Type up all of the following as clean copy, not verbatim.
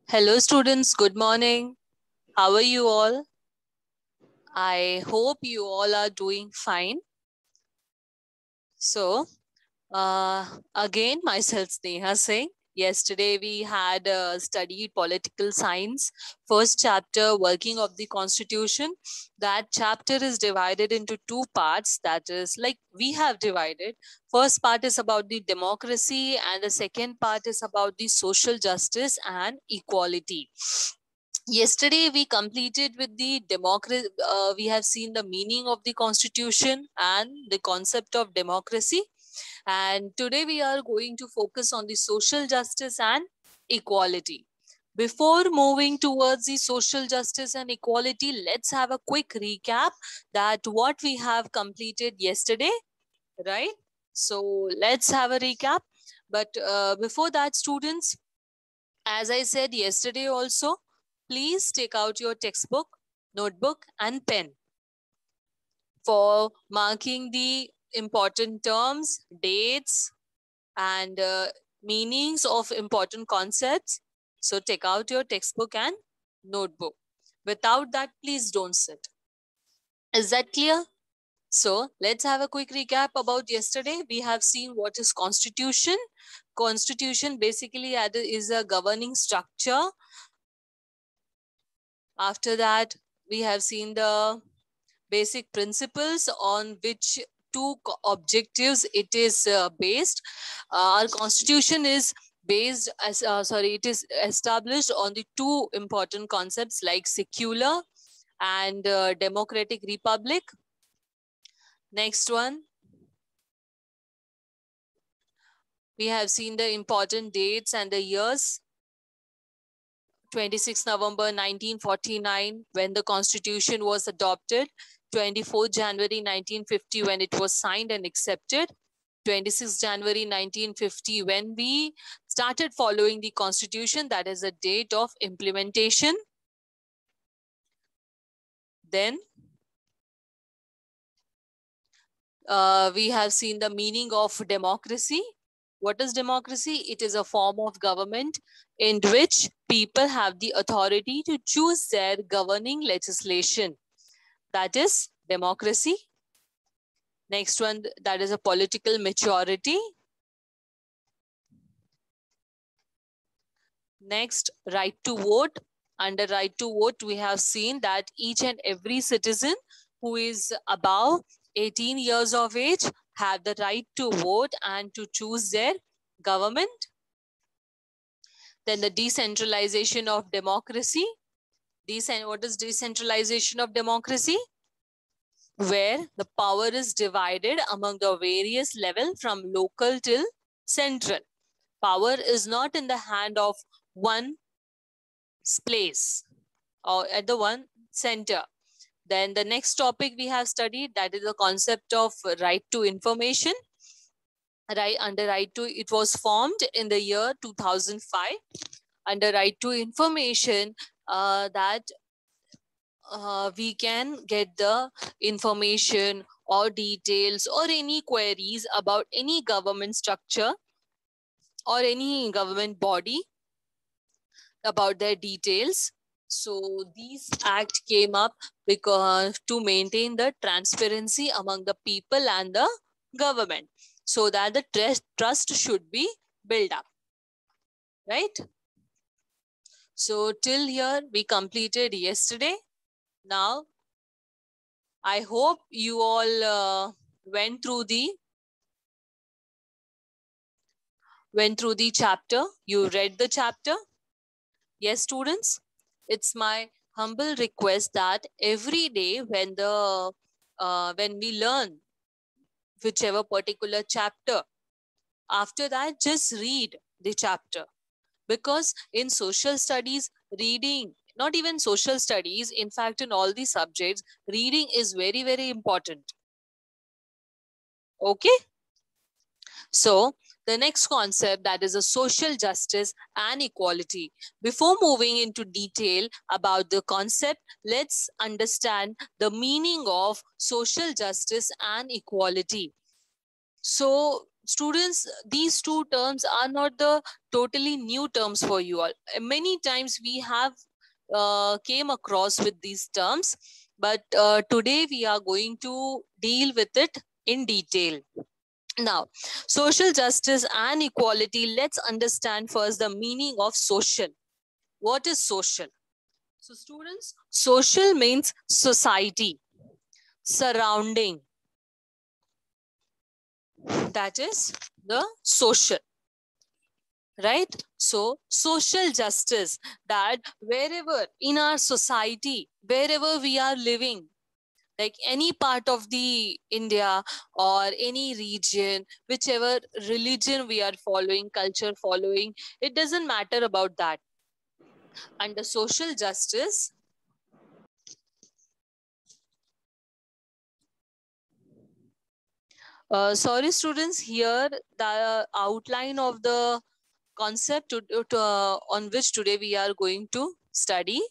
Hello students, good morning. How are you all? I hope you all are doing fine. So, again, myself Sneha Singh. Yesterday we had studied political science, first chapter, working of the constitution. That chapter is divided into two parts. That is like we have divided. First part is about the democracy and the second part is about the social justice and equality. Yesterday we completed with the democracy. We have seen the meaning of the constitution and the concept of democracy, and today we are going to focus on the social justice and equality. Before moving towards the social justice and equality, let's have a quick recap that what we have completed yesterday, right? So let's have a recap. But before that, students, as I said yesterday also, please take out your textbook, notebook and pen for marking the important terms, dates and meanings of important concepts. So take out your textbook and notebook. Without that, please don't sit. Is that clear? So let's have a quick recap about yesterday. We have seen what is constitution. Constitution basically is a governing structure. After that, we have seen the basic principles on which two objectives it is based. Our constitution is based as it is established on the two important concepts like secular and democratic republic. Next one, we have seen the important dates and the years. 26 November 1949 when the constitution was adopted, 24 January 1950 when it was signed and accepted, 26 January 1950 when we started following the constitution, that is the date of implementation. Then we have seen the meaning of democracy. What is democracy? It is a form of government in which people have the authority to choose their governing legislation. That is democracy. Next one, that is a political maturity. Next, right to vote. Under right to vote, we have seen that each and every citizen who is above 18 years of age have the right to vote and to choose their government. Then the decentralization of democracy. What is decentralization of democracy? Where the power is divided among the various levels from local till central. Power is not in the hand of one place or at the one center. Then the next topic we have studied, that is the concept of right to information. Right, under right to, it was formed in the year 2005. Under right to information, that we can get the information or details or any queries about any government structure or any government body about their details. So these act came up because to maintain the transparency among the people and the government, so that the trust should be built up, right? So till here we completed yesterday. Now I hope you all went through the chapter. You read the chapter. Yes, students, it's my humble request that every day when we learn whichever particular chapter, after that just read the chapter, because in social studies, reading, not even social studies, in fact in all the subjects, reading is very, very important. Okay, so the next concept, that is a social justice and equality. Before moving into detail about the concept, let's understand the meaning of social justice and equality. So students, these two terms are not the totally new terms for you all. Many times we have came across with these terms, but today we are going to deal with it in detail. Now, social justice and equality, let's understand first the meaning of social. What is social? So students, social means society, surrounding. That is the social, right? So social justice, that wherever in our society, wherever we are living, like any part of the India or any region, whichever religion we are following, culture following, it doesn't matter about that. Under social justice, sorry students, here the outline of the concept on which today we are going to study,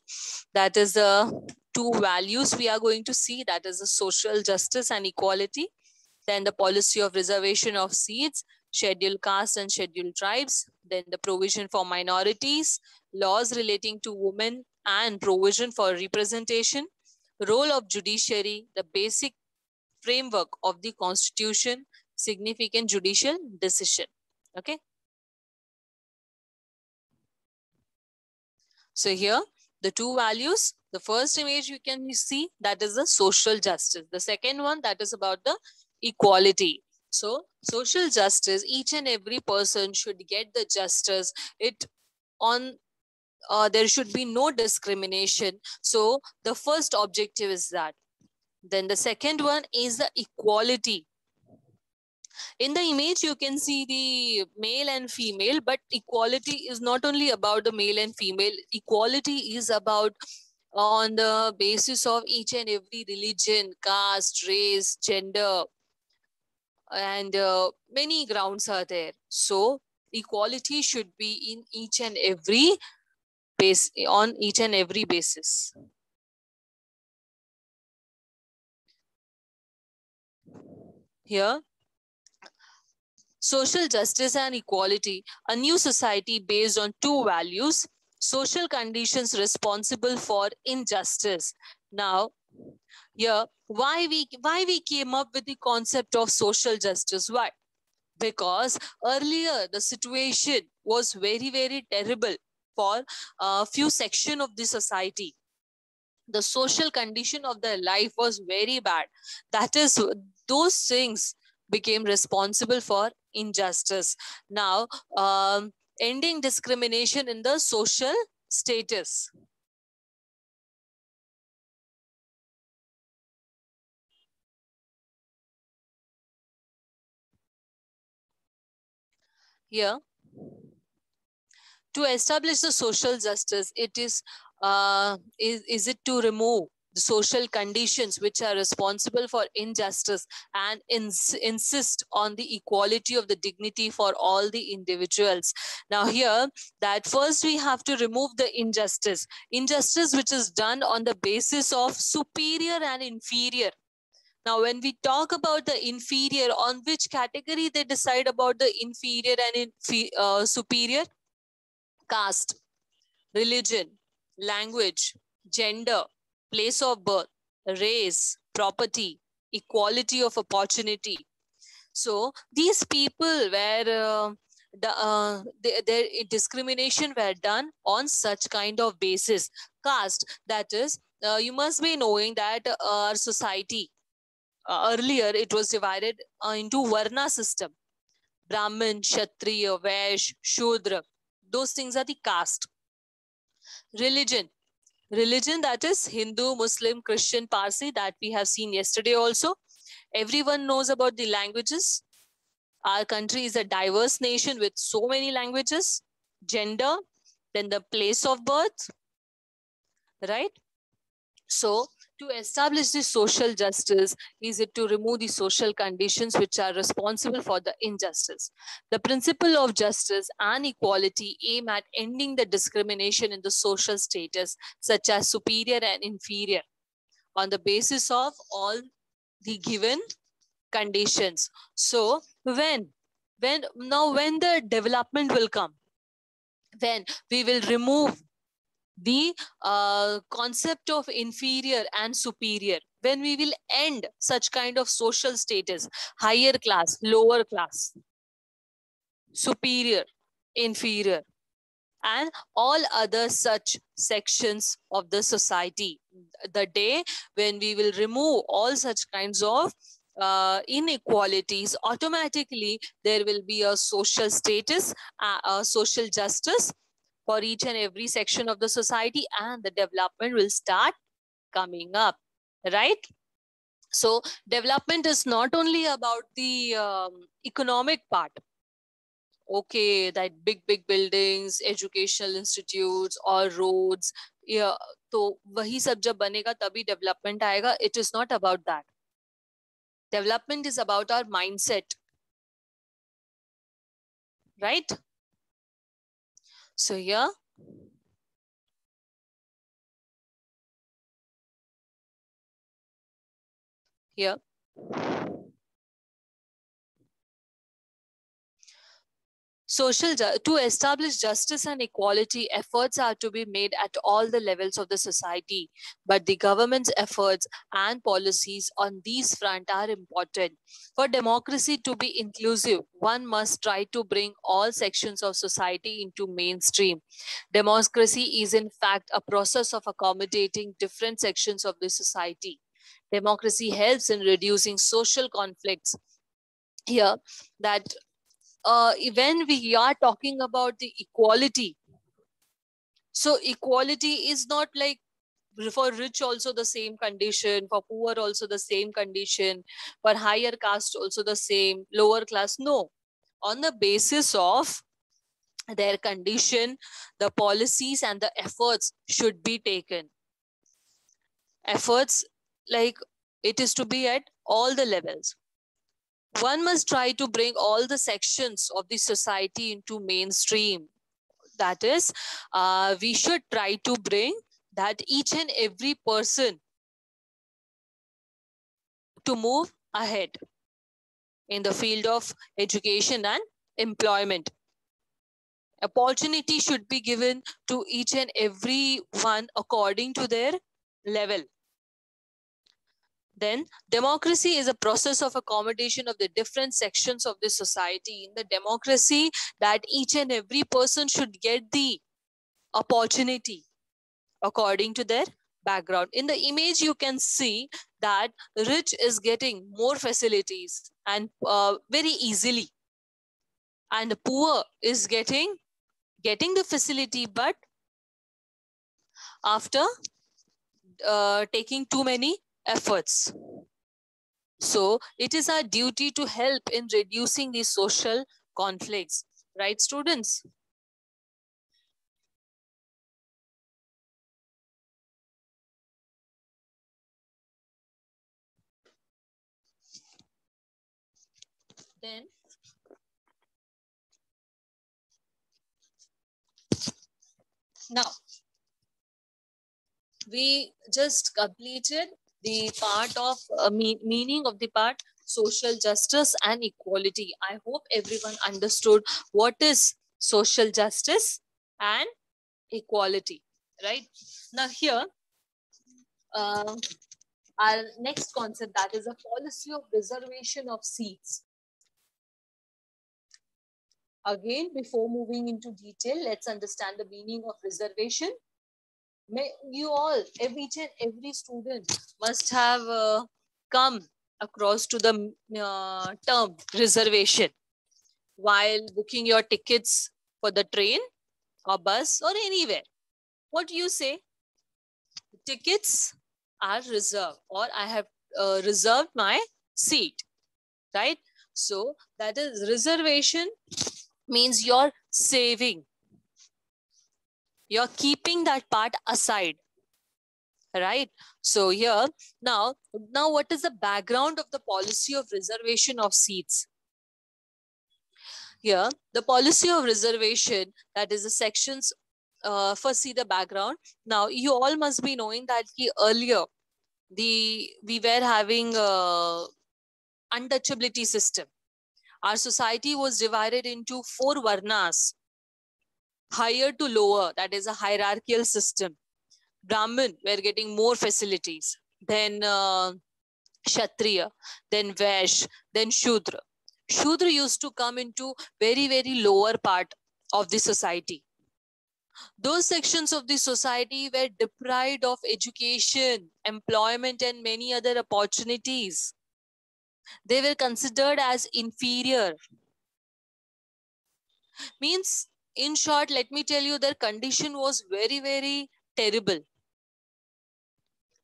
that is the two values we are going to see, that is the social justice and equality, then the policy of reservation of seats, scheduled castes and scheduled tribes, then the provision for minorities, laws relating to women and provision for representation, role of judiciary, the basic framework of the constitution, significant judicial decision. Okay. So here, the two values, the first image you can see, that is the social justice. The second one, that is about the equality. So social justice, each and every person should get the justice. It on there should be no discrimination. So the first objective is that. Then the second one is the equality. In the image, you can see the male and female, but equality is not only about the male and female. Equality is about on the basis of each and every religion, caste, race, gender, and many grounds are there. So equality should be in each and every base, on each and every basis. Here, social justice and equality, a new society based on two values, social conditions responsible for injustice. Now, here, why we came up with the concept of social justice? Why? Because earlier the situation was very, very terrible for a few section of the society. The social condition of their life was very bad. That is, those things became responsible for injustice. Now, ending discrimination in the social status. Here, to establish the social justice, it is it to remove the social conditions which are responsible for injustice and insist on the equality of the dignity for all the individuals. Now here, that first we have to remove the injustice which is done on the basis of superior and inferior. Now, when we talk about the inferior, on which category they decide about the inferior and superior? Caste, religion, language, gender, place of birth, race, property, equality of opportunity. So these people were their discrimination were done on such kind of basis. Caste, that is, you must be knowing that our society, earlier it was divided into Varna system. Brahmin, Kshatriya, Vaishya, Shudra. Those things are the caste. Religion, that is Hindu, Muslim, Christian, Parsi, that we have seen yesterday also. Everyone knows about the languages. Our country is a diverse nation with so many languages. Gender, then the place of birth, right? So to establish the social justice, is it to remove the social conditions which are responsible for the injustice. The principle of justice and equality aim at ending the discrimination in the social status, such as superior and inferior, on the basis of all the given conditions. So when when the development will come, when we will remove the concept of inferior and superior, when we will end such kind of social status, higher class, lower class, superior, inferior, and all other such sections of the society. The day when we will remove all such kinds of inequalities, automatically there will be a social status, a social justice for each and every section of the society, and the development will start coming up, right? So development is not only about the economic part. Okay, that big buildings, educational institutes or roads, yeah, तो वही सब जब बनेगा तभी development आएगा. It is not about that. Development is about our mindset, right? So here, to establish justice and equality, efforts are to be made at all the levels of the society. But the government's efforts and policies on these front are important. For democracy to be inclusive, one must try to bring all sections of society into mainstream. Democracy is in fact a process of accommodating different sections of the society. Democracy helps in reducing social conflicts. Here, that when we are talking about the equality, so equality is not like for rich also the same condition, for poor also the same condition, for higher caste also the same, lower class. No, on the basis of their condition, the policies and the efforts should be taken. Efforts, like, it is to be at all the levels. One must try to bring all the sections of the society into mainstream. That is, we should try to bring that each and every person to move ahead in the field of education and employment. Opportunity should be given to each and every one according to their level. Then democracy is a process of accommodation of the different sections of the society. In the democracy, that each and every person should get the opportunity according to their background. In the image, you can see that rich is getting more facilities and very easily, and the poor is getting the facility, but after taking too many efforts. So it is our duty to help in reducing these social conflicts, right, students? Then now we just completed the part of meaning of the part social justice and equality. I hope everyone understood what is social justice and equality, right? Now here, our next concept, that is a policy of reservation of seats. Again, before moving into detail, let's understand the meaning of reservation. You all, each and every student must have come across to the term reservation while booking your tickets for the train or bus or anywhere. What do you say? Tickets are reserved, or I have reserved my seat, right? So that is reservation, means you're saving, you're keeping that part aside, right? So here, now what is the background of the policy of reservation of seats? Here, the policy of reservation, that is the sections, first see the background. Now you all must be knowing that earlier we were having untouchability system. Our society was divided into 4 varnas, higher to lower, that is a hierarchical system. Brahmin were getting more facilities, then Kshatriya, then Vaishya, then Shudra. Shudra used to come into very, very lower part of the society. Those sections of the society were deprived of education, employment, and many other opportunities. They were considered as inferior. Means, in short, let me tell you, their condition was very, very terrible.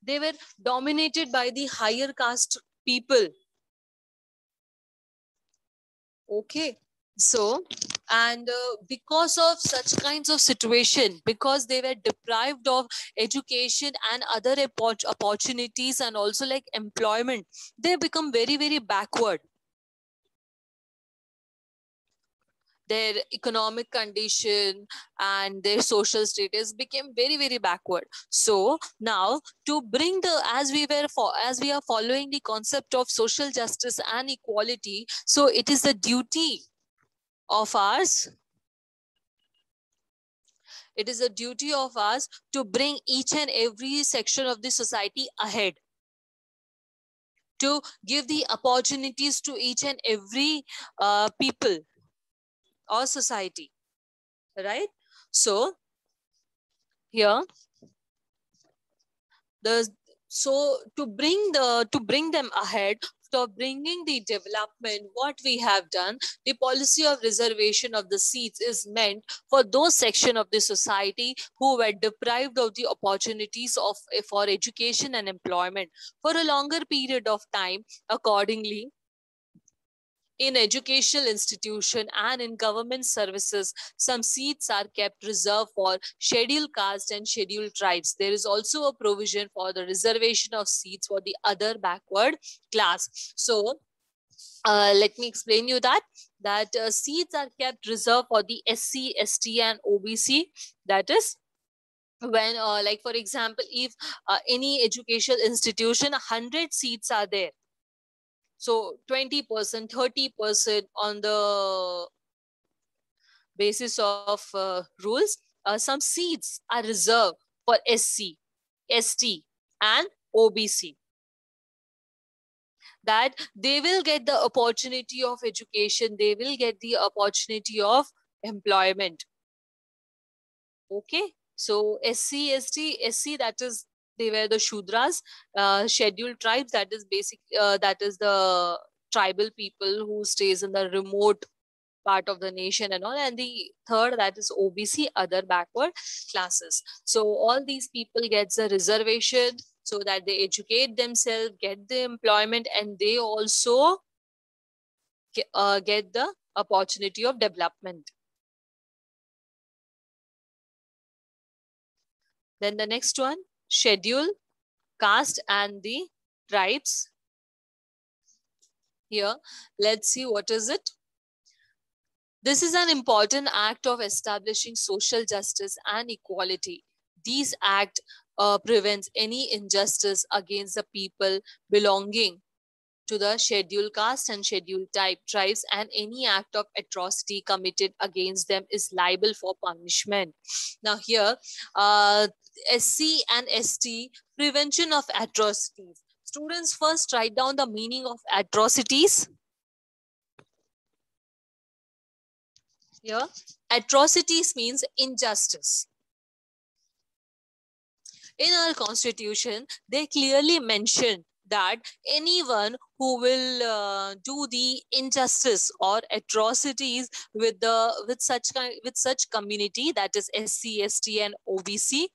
They were dominated by the higher caste people. Okay. So, and because of such kinds of situation, because they were deprived of education and other opportunities and also like employment, they become very, very backward. Their economic condition and their social status became very, very backward. So now, to bring the, as we are following the concept of social justice and equality, so it is the duty of ours, it is a duty of us to bring each and every section of the society ahead, to give the opportunities to each and every people or society, right? So here the, so to bring them ahead, for bringing the development, what we have done, the policy of reservation of the seats is meant for those section of the society who were deprived of the opportunities of for education and employment for a longer period of time. Accordingly, in educational institution and in government services, some seats are kept reserved for scheduled caste and scheduled tribes. There is also a provision for the reservation of seats for the other backward class. So let me explain you that seats are kept reserved for the SC, ST and OBC. That is when like for example, if any educational institution 100 seats are there, so 20%, 30% on the basis of rules, some seats are reserved for SC, ST, and OBC. That they will get the opportunity of education, they will get the opportunity of employment. Okay, so SC, ST, SC, that is they were the Shudras, scheduled tribes, that is basic, that is the tribal people who stays in the remote part of the nation and all, and the third, that is OBC, other backward classes. So all these people gets a reservation so that they educate themselves, get the employment, and they also get the opportunity of development. Then the next one, schedule, caste and the tribes. Here, let's see what is it. This is an important act of establishing social justice and equality. This act prevents any injustice against the people belonging to the scheduled caste and scheduled tribes, and any act of atrocity committed against them is liable for punishment. Now here, SC and ST, prevention of atrocities. Students, first write down the meaning of atrocities. Here, atrocities means injustice. In our constitution, they clearly mention that anyone who will do the injustice or atrocities with such community, that is SC, ST, and OBC,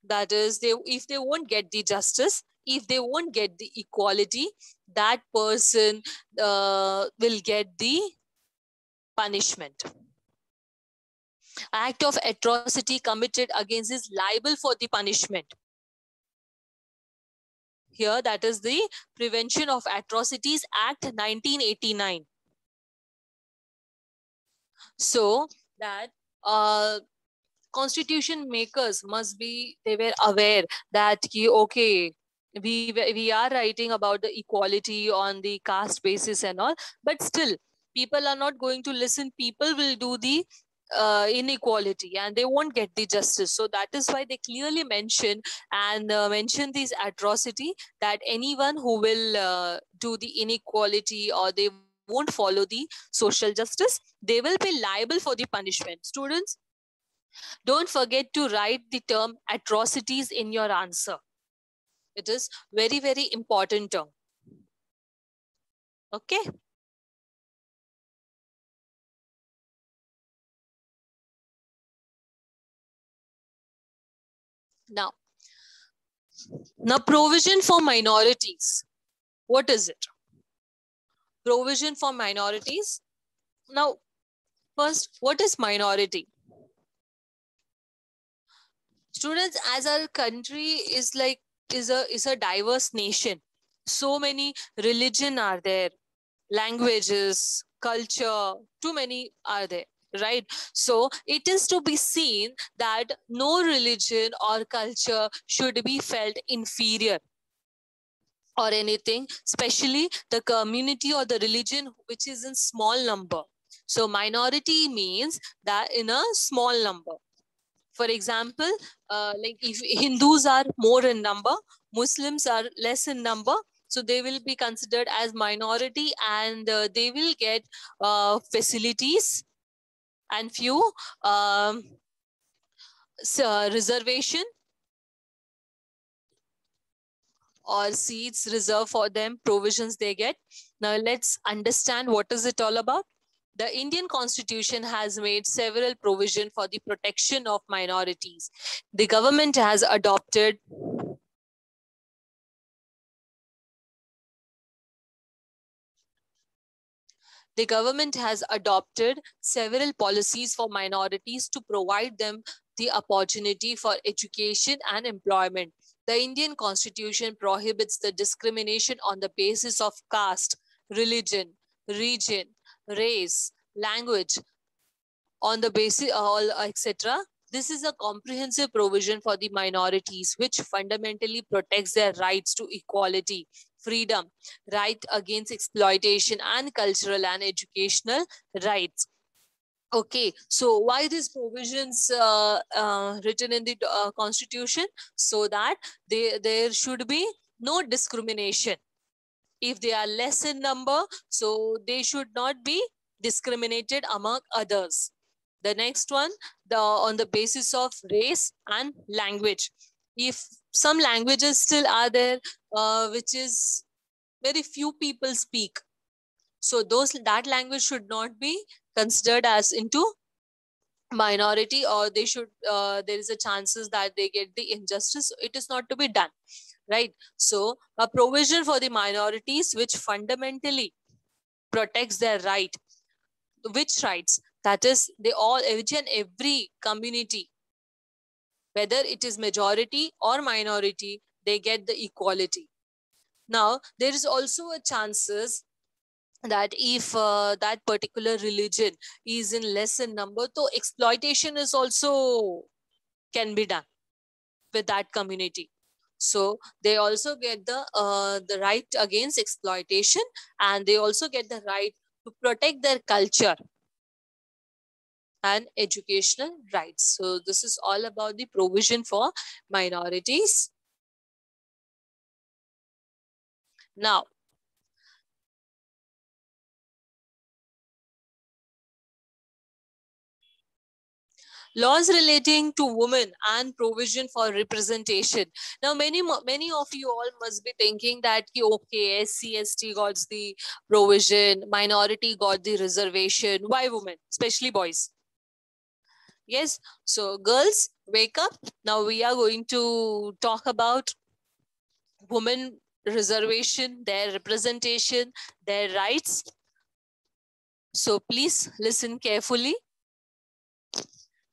that is if they won't get the justice, if they won't get the equality, that person will get the punishment. Act of atrocity committed against is liable for the punishment. Here, that is the Prevention of Atrocities Act 1989. So that constitution makers must be, they were aware that okay, we are writing about the equality on the caste basis and all, but still People are not going to listen. People will do the inequality and they won't get the justice. So that is why they clearly mention and mention these atrocity, that anyone who will do the inequality or they won't follow the social justice, they will be liable for the punishment. Students, don't forget to write the term atrocities in your answer. It is very, very important term. Okay. Now provision for minorities. What is it? Provision for minorities. Now, first, what is minority? Students, as our country is like is a diverse nation. So many religion are there, languages, culture, too many are there, right? So it is to be seen that no religion or culture should be felt inferior or anything, especially the community or the religion which is in small number. So minority means that in a small number. For example, like if Hindus are more in number, Muslims are less in number, so they will be considered as minority and they will get facilities and few um, reservation or seats reserved for them, provisions they get. Now let's understand what is it all about. The Indian Constitution has made several provisions for the protection of minorities. The government has adopted several policies for minorities to provide them the opportunity for education and employment. The Indian Constitution prohibits the discrimination on the basis of caste, religion, region, race, language, on the basis all etc. This is a comprehensive provision for the minorities which fundamentally protects their rights to equality, freedom, right against exploitation, and cultural and educational rights. Okay, so why these provisions written in the constitution? So that there should be no discrimination. If they are less in number, so they should not be discriminated among others. The next one, on the basis of race and language. If some languages still are there, which is very few people speak, so that language should not be considered as into minority, or they should there is a chances that they get the injustice. It is not to be done, right? So a provision for the minorities which fundamentally protects their right. Which rights? That is, they all, each and every community, whether it is majority or minority, they get the equality. Now there is also a chances that if that particular religion is in less in number, so exploitation is also can be done with that community. So they also get the right against exploitation, and they also get the right to protect their culture and educational rights. So this is all about the provision for minorities. Now, laws relating to women and provision for representation. Now, many of you all must be thinking that okay, SC, ST got the provision, minority got the reservation. Why women, especially boys? Yes. So, girls, wake up. Now we are going to talk about women reservation, their representation, their rights. So please listen carefully.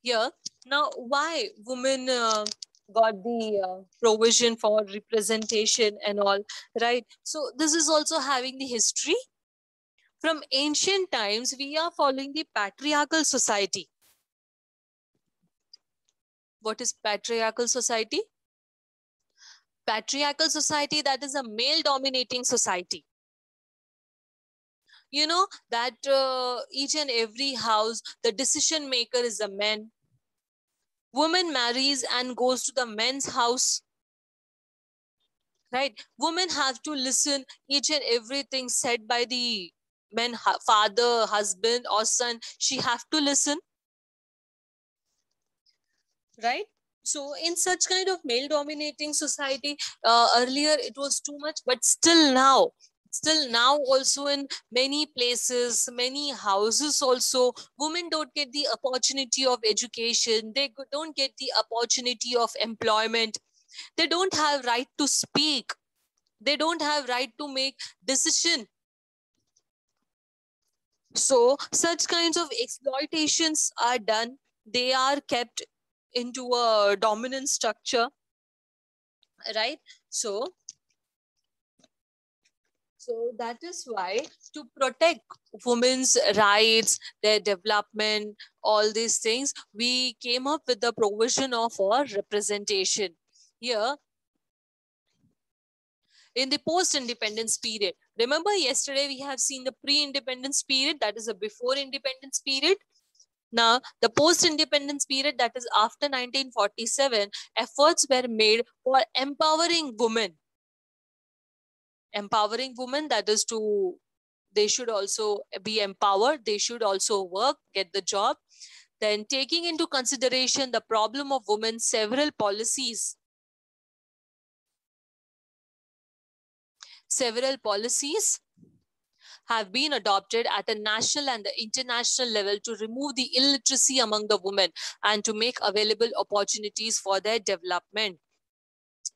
Here, now why women got the provision for representation and all, right? So this is also having the history. From ancient times, we are following the patriarchal society. What is patriarchal society? Patriarchal society, that is a male dominating society. You know that each and every house, the decision maker is a man. Woman marries and goes to the men's house, right? Women have to listen each and everything said by the men, father, husband, or son. She have to listen, right? So in such kind of male dominating society, earlier it was too much, but still now also in many places, many houses also, women don't get the opportunity of education, they don't get the opportunity of employment, they don't have right to speak, they don't have right to make decision. So such kinds of exploitations are done, they are kept into a dominant structure, right? So so that is why, to protect women's rights, their development, all these things, we came up with the provision of our representation here in the post-independence period. Remember, yesterday we have seen the pre-independence period, that is a before independence period. Now, the post-independence period, that is after 1947, efforts were made for empowering women, that is to, they should also be empowered, they should also work, get the job. Then, taking into consideration the problem of women, several policies have been adopted at a national and the international level to remove the illiteracy among the women and to make available opportunities for their development.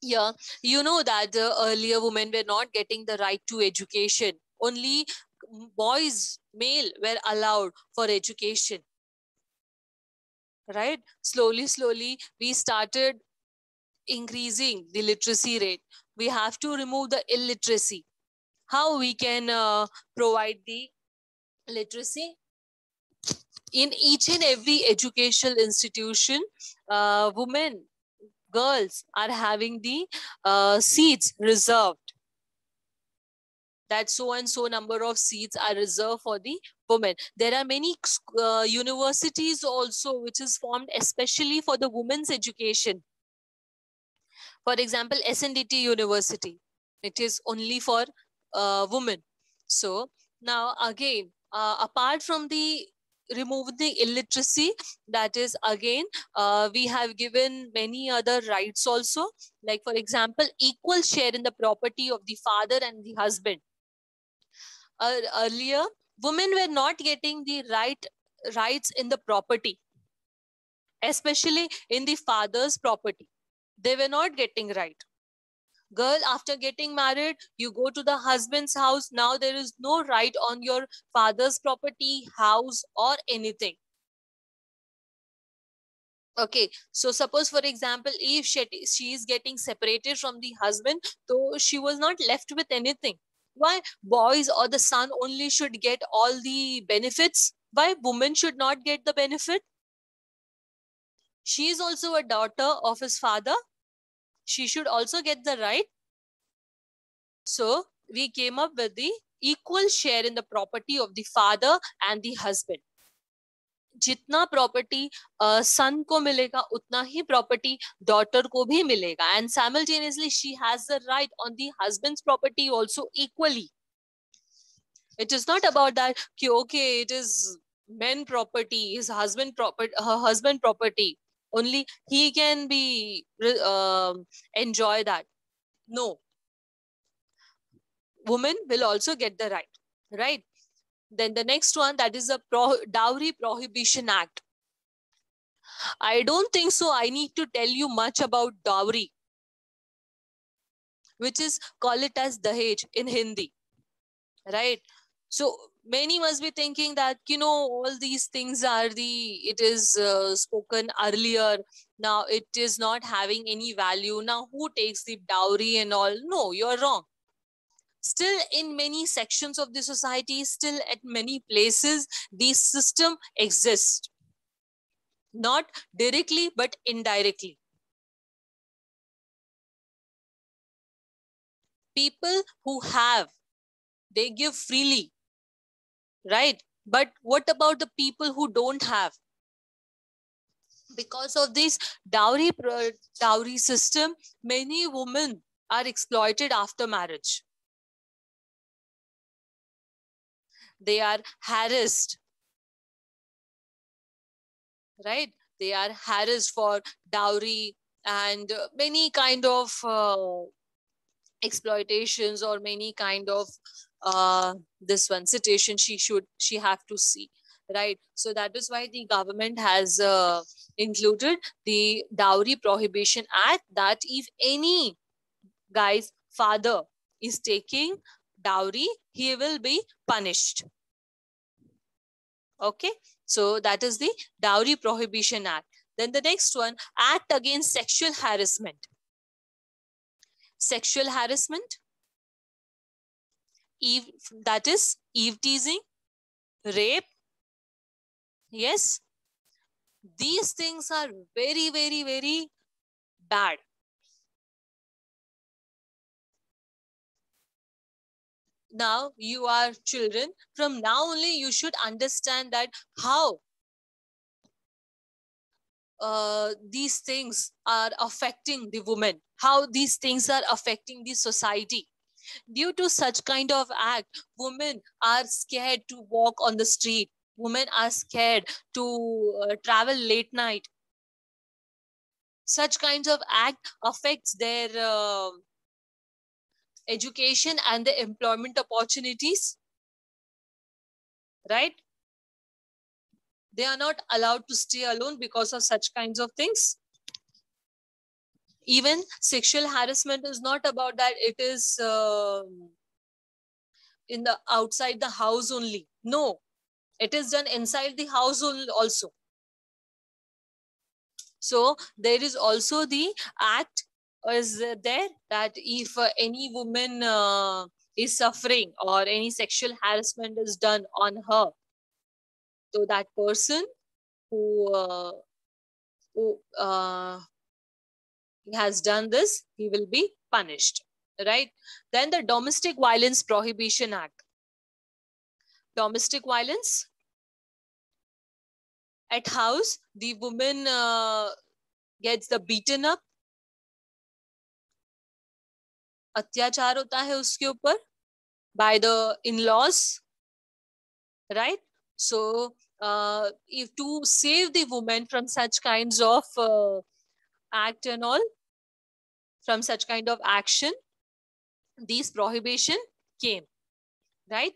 Yeah, you know that the earlier women were not getting the right to education. Only boys, male, were allowed for education, right? Slowly, we started increasing the literacy rate. We have to remove the illiteracy. How we can provide the literacy? In each and every educational institution, women, girls are having the seats reserved, that so and so number of seats are reserved for the women. There are many universities also which is formed especially for the women's education. For example, SNDT University, it is only for women. So now again, apart from the remove the illiteracy, that is again, we have given many other rights also, like for example, equal share in the property of the father and the husband. Earlier, women were not getting the rights in the property, especially in the father's property. They were not getting right. Girl, after getting married, you go to the husband's house. Now there is no right on your father's property, house, or anything. Okay, so suppose, for example, if she is getting separated from the husband, so she was not left with anything. Why boys or the son only should get all the benefits? Why women should not get the benefit? She is also a daughter of his father. She should also get the right. So we came up with the equal share in the property of the father and the husband. जितना property son को मिलेगा उतना ही property daughter को भी मिलेगा, and simultaneously she has the right on the husband's property also equally. It is not about that कि okay, it is men property, his husband property, her husband property, only he can be enjoy that. No, women will also get the right. Then the next one, that is the Dowry Prohibition Act. I don't think so I need to tell you much about dowry, which is call it as Dahej in Hindi, right? So many must be thinking that all these things are it is spoken earlier. Now it is not having any value. Now who takes the dowry and all? No, you're wrong. Still, in many sections of the society, still at many places, this system exists. Not directly, but indirectly. People who have, they give freely. right? But what about the people who don't have? Because of this dowry system, many women are exploited after marriage. They are harassed, right? They are harassed for dowry and many kind of exploitations, or many kind of this one situation she have to see, right? So that is why the government has included the Dowry Prohibition Act, that if any guy's father is taking dowry, he will be punished. Okay, so that is the Dowry Prohibition Act. Then the next one, Act Against Sexual Harassment. Sexual harassment, eve, that is eve teasing, rape. Yes, these things are very, very, very bad. Now you are children. From now only, you should understand that how these things are affecting the woman, how these things are affecting the society. Due to such kind of act, women are scared to walk on the street. Women are scared to travel late night. Such kinds of act affects their education and the employment opportunities, right? They are not allowed to stay alone because of such kinds of things. Even sexual harassment is not about that it is in the outside the house only. No, it is done inside the house also. So there is also the act is there that if any woman is suffering or any sexual harassment is done on her, so that person who has done this, he will be punished, right? Then the Domestic Violence Prohibition Act. Domestic violence at house, the woman gets the beaten up, अत्याचार होता है उसके ऊपर by the in-laws, right? So if to save the woman from such kinds of act and all, from such kind of action, these prohibition came, right?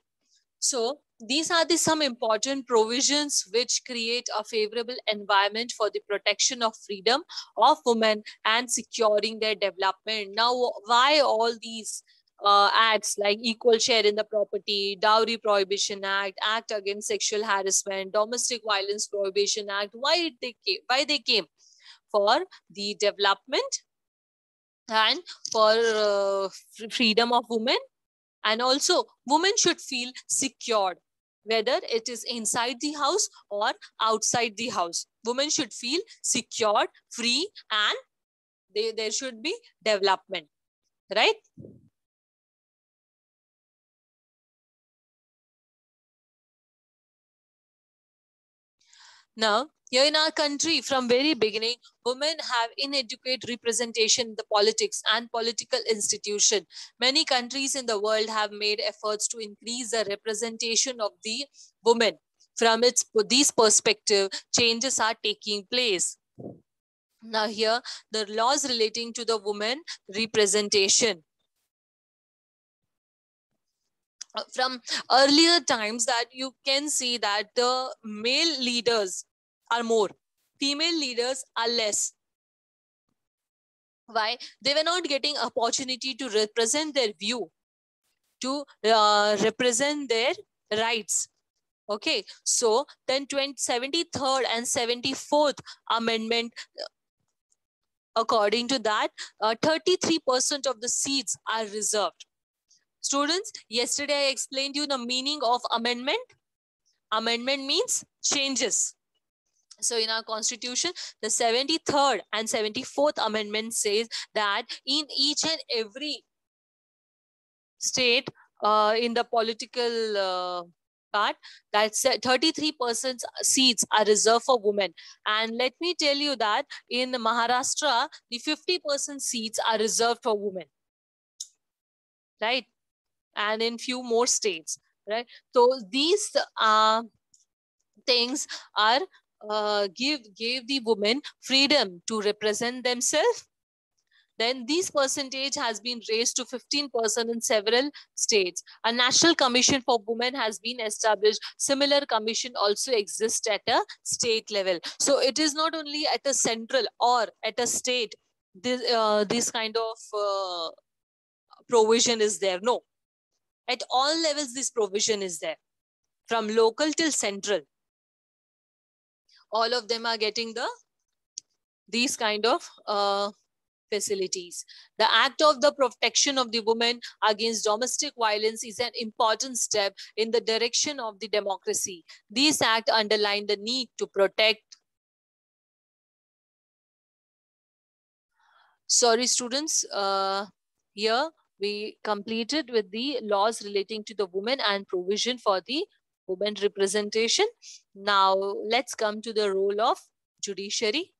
So these are the some important provisions which create a favorable environment for the protection of freedom of women and securing their development. Now, why all these acts like Equal Share in the Property, Dowry Prohibition Act, Act Against Sexual Harassment, Domestic Violence Prohibition Act, why they came? Why they came? For the development and for freedom of women. And also, women should feel secured, whether it is inside the house or outside the house. Women should feel secured, free, and there should be development, right? Now, here in our country, from very beginning, women have inadequate representation in the politics and political institution. Many countries in the world have made efforts to increase the representation of the women. From these perspective, changes are taking place. Now here, the laws relating to the women representation. From earlier times that you can see that the male leaders are more, female leaders are less. Why? They were not getting opportunity to represent their view, to represent their rights. Okay, so then 73rd and 74th Amendment, according to that, 33% of the seats are reserved. Students, yesterday I explained you the meaning of amendment. Amendment means changes. So in our constitution, the 73rd and 74th Amendment says that in each and every state in the political part, that's 33% seats are reserved for women. And let me tell you that in Maharashtra, the 50% seats are reserved for women, right? And in few more states, right? So these things are give the women freedom to represent themselves. Then this percentage has been raised to 15% in several states. A national commission for women has been established. Similar commission also exists at a state level. So it is not only at a central or at a state, this kind of provision is there. No, at all levels, this provision is there. From local till central, all of them are getting these kind of facilities. The Act of the Protection of the Women Against Domestic Violence is an important step in the direction of the democracy. This act underlined the need to protect. Sorry, students. Here we completed with the laws relating to the women and provision for the women representation. Now let's come to the role of judiciary.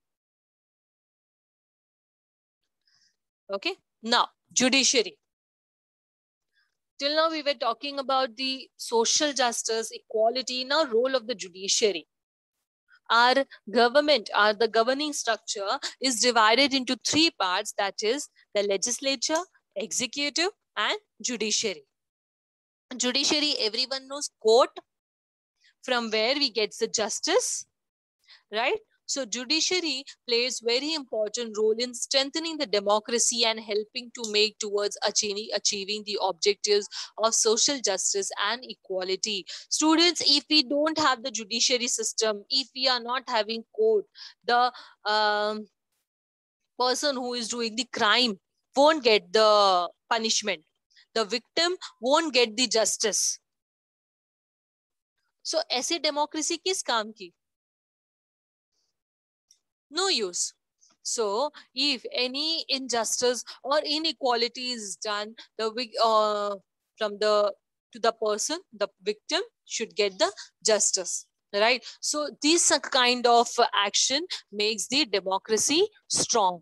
Okay. Now, judiciary. Till now, we were talking about the social justice, equality. Now, role of the judiciary. Our government, the governing structure is divided into three parts. That is the legislature, executive, and judiciary. Judiciary, everyone knows, court, from where we get the justice, right? So judiciary plays very important role in strengthening the democracy and helping to make towards achieving the objectives of social justice and equality. Students, if we don't have the judiciary system, if we are not having court, the person who is doing the crime won't get the punishment. The victim won't get the justice. So ऐसे democracy किस काम की? No use. So if any injustice or inequality is done, from the to the person, the victim should get the justice, right? So this kind of action makes the democracy strong.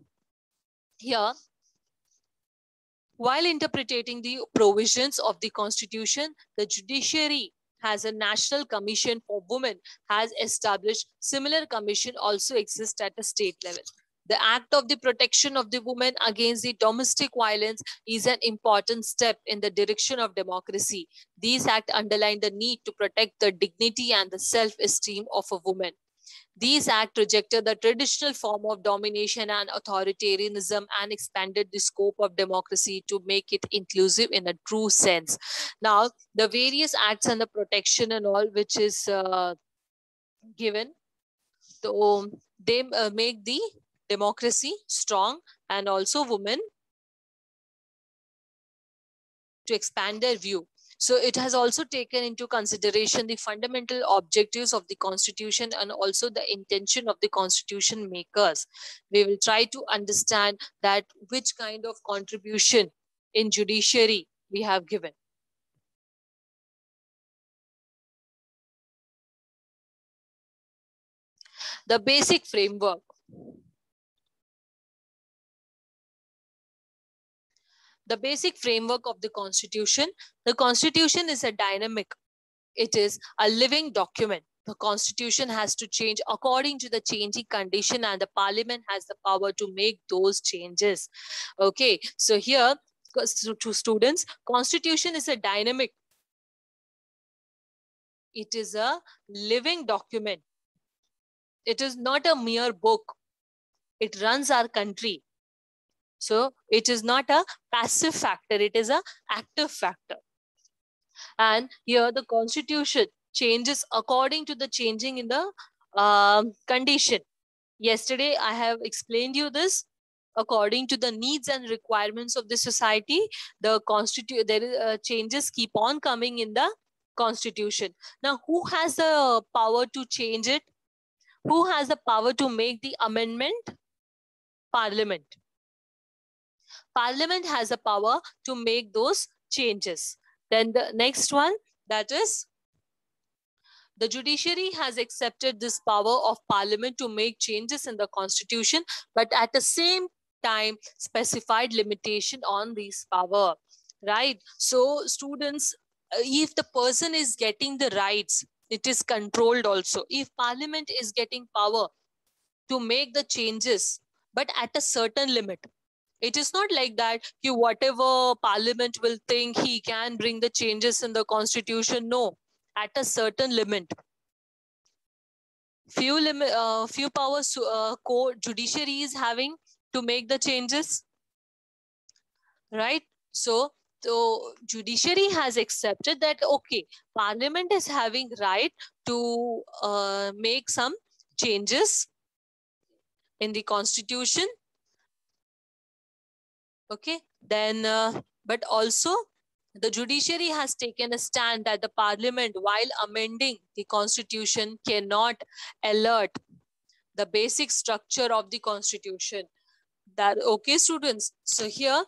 Here, while interpreting the provisions of the Constitution, the judiciary has a National Commission for Women has established. Similar commission also exists at a state level. The Act of the Protection of the Women Against the Domestic Violence is an important step in the direction of democracy. These acts underline the need to protect the dignity and the self-esteem of a woman. These acts rejected the traditional form of domination and authoritarianism and expanded the scope of democracy to make it inclusive in a true sense. Now, the various acts and the protection and all which is given, so they make the democracy strong, and also women to expand their view. So it has also taken into consideration the fundamental objectives of the Constitution and also the intention of the Constitution makers. We will try to understand that which kind of contribution in judiciary we have given. The basic framework. The basic framework of the Constitution. The Constitution is a dynamic. It is a living document. The Constitution has to change according to the changing condition, and the Parliament has the power to make those changes. Okay, so here to students, Constitution is a dynamic. It is a living document. It is not a mere book. It runs our country. So it is not a passive factor. It is an active factor. And here the Constitution changes according to the changing in the condition. Yesterday, I have explained you this. According to the needs and requirements of the society, the changes keep on coming in the Constitution. Now, who has the power to change it? Who has the power to make the amendment? Parliament. Parliament has the power to make those changes. Then the next one, that is The judiciary has accepted this power of parliament to make changes in the constitution, but at the same time specified limitation on this power, right? So students, if the person is getting the rights, it is controlled also. If parliament is getting power to make the changes, but at a certain limit, it is not like that whatever parliament will think he can bring the changes in the constitution. No, at a certain limit. Few powers judiciary is having to make the changes, right? So judiciary has accepted that, okay, parliament is having right to make some changes in the constitution. Okay, then but also the judiciary has taken a stand that the parliament, while amending the constitution, cannot alert the basic structure of the constitution. That, okay, students, so here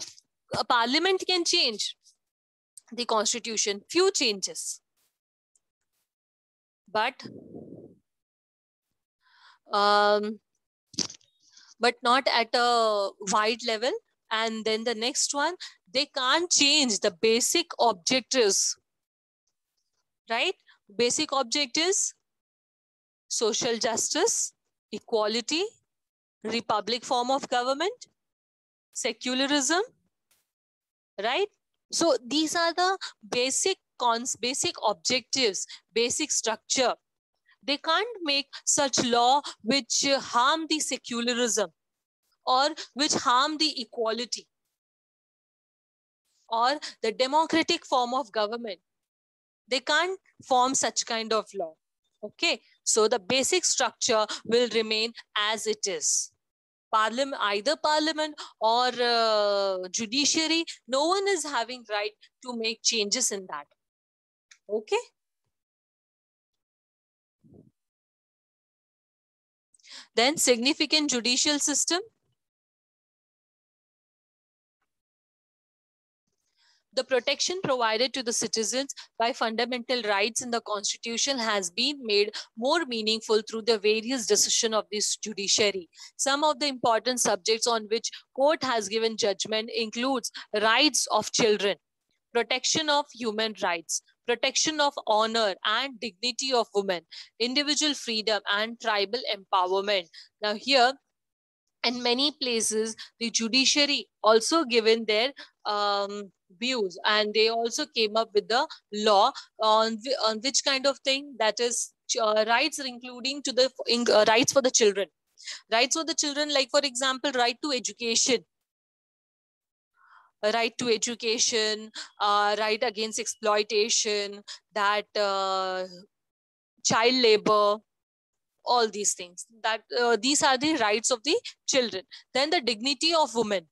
a parliament can change the constitution, few changes, but not at a wide level. And then the next one, they can't change the basic objectives, right? Basic objectives: social justice, equality, republic form of government, secularism, right? So these are the basic objectives, basic structure. They can't make such law which harm the secularism, or which harm the equality, or the democratic form of government. They can't form such kind of law. Okay, so the basic structure will remain as it is. Parliament, either parliament or judiciary, no one is having right to make changes in that. Okay. Then significant judicial system. The protection provided to the citizens by fundamental rights in the Constitution has been made more meaningful through the various decisions of this judiciary. Some of the important subjects on which court has given judgment includes rights of children, protection of human rights, protection of honor and dignity of women, individual freedom and tribal empowerment. Now here, in many places, the judiciary also given their views, and they also came up with the law on which kind of thing, that is rights, including to the rights for the children. Rights for the children, like for example, right to education, right to education, right against exploitation, that child labor, all these things, that these are the rights of the children. Then the dignity of women,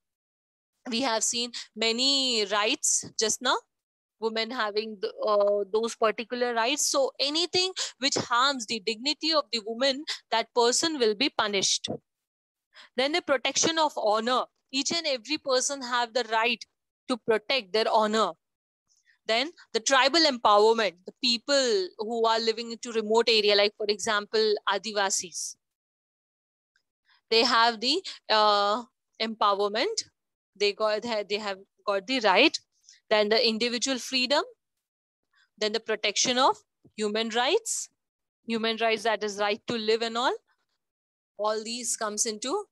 we have seen many rights just now, women having those particular rights. So anything which harms the dignity of the woman, that person will be punished. Then the protection of honor, each and every person have the right to protect their honor. Then the tribal empowerment, the people who are living into remote area, like for example, Adivasis, they have the empowerment. They have got the right. Then the individual freedom. Then the protection of human rights. Human rights, that is right to live and all. All these comes into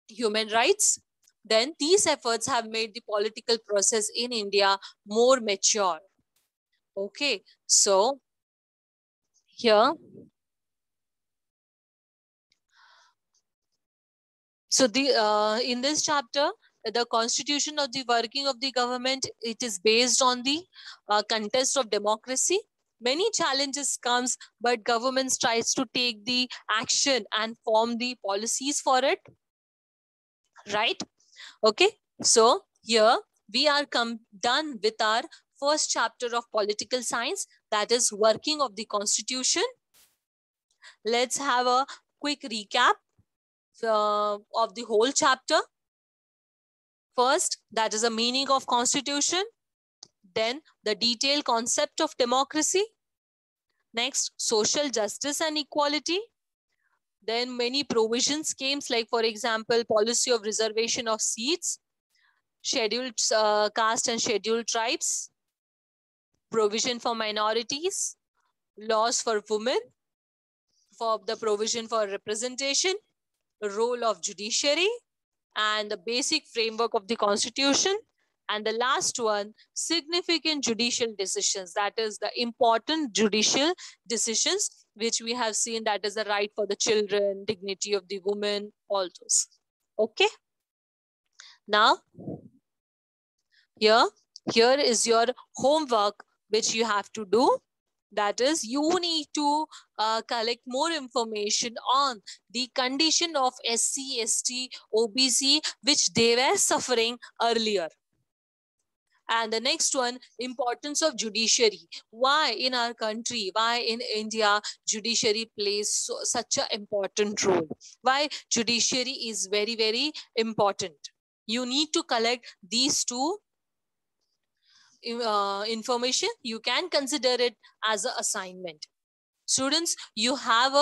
human rights. Then these efforts have made the political process in India more mature. Okay, so here, so the in this chapter, the constitution of the working of the government, it is based on the contest of democracy. Many challenges comes, but government tries to take the action and form the policies for it, right? Okay, so here we are done with our first chapter of political science, that is working of the constitution. Let's have a quick recap of the whole chapter. First, that is the meaning of constitution. Then the detailed concept of democracy. Next, social justice and equality. Then many provision schemes, like for example, policy of reservation of seats, scheduled caste and scheduled tribes, provision for minorities, laws for women, for the provision for representation, the role of judiciary, and the basic framework of the constitution. And the last one, significant judicial decisions. That is the important judicial decisions, which we have seen, that is the right for the children, dignity of the woman, all those. Okay. Now, here is your homework, which you have to do. That is, you need to collect more information on the condition of SC, ST, OBC, which they were suffering earlier. And the next one, importance of judiciary. Why in our country, why in India, judiciary plays such an important role? Why judiciary is very, very important? You need to collect these two information. You can consider it as an assignment. Students, you have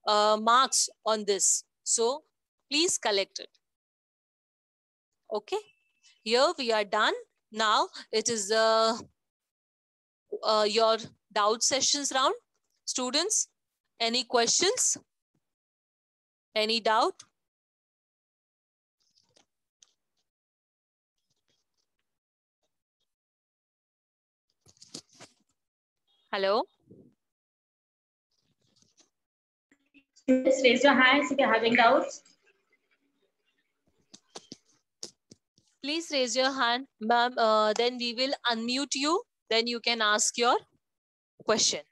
a marks on this, so please collect it. Okay, here we are done. Now it is your doubt sessions round. Students, any questions? Any doubt? Hello? Students, raise your hands if you're having doubts. Please raise your hand, ma'am. Then we will unmute you. Then you can ask your question.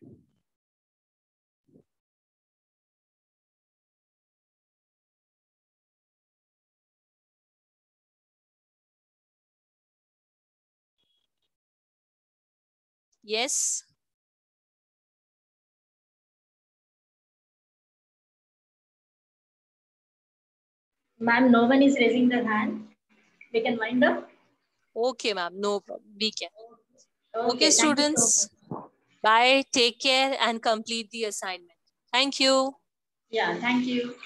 Yes. Ma'am, no one is raising their hand. We can wind up. Okay, ma'am. No problem. We can. Okay, students. Bye. Take care and complete the assignment. Thank you. Yeah, thank you.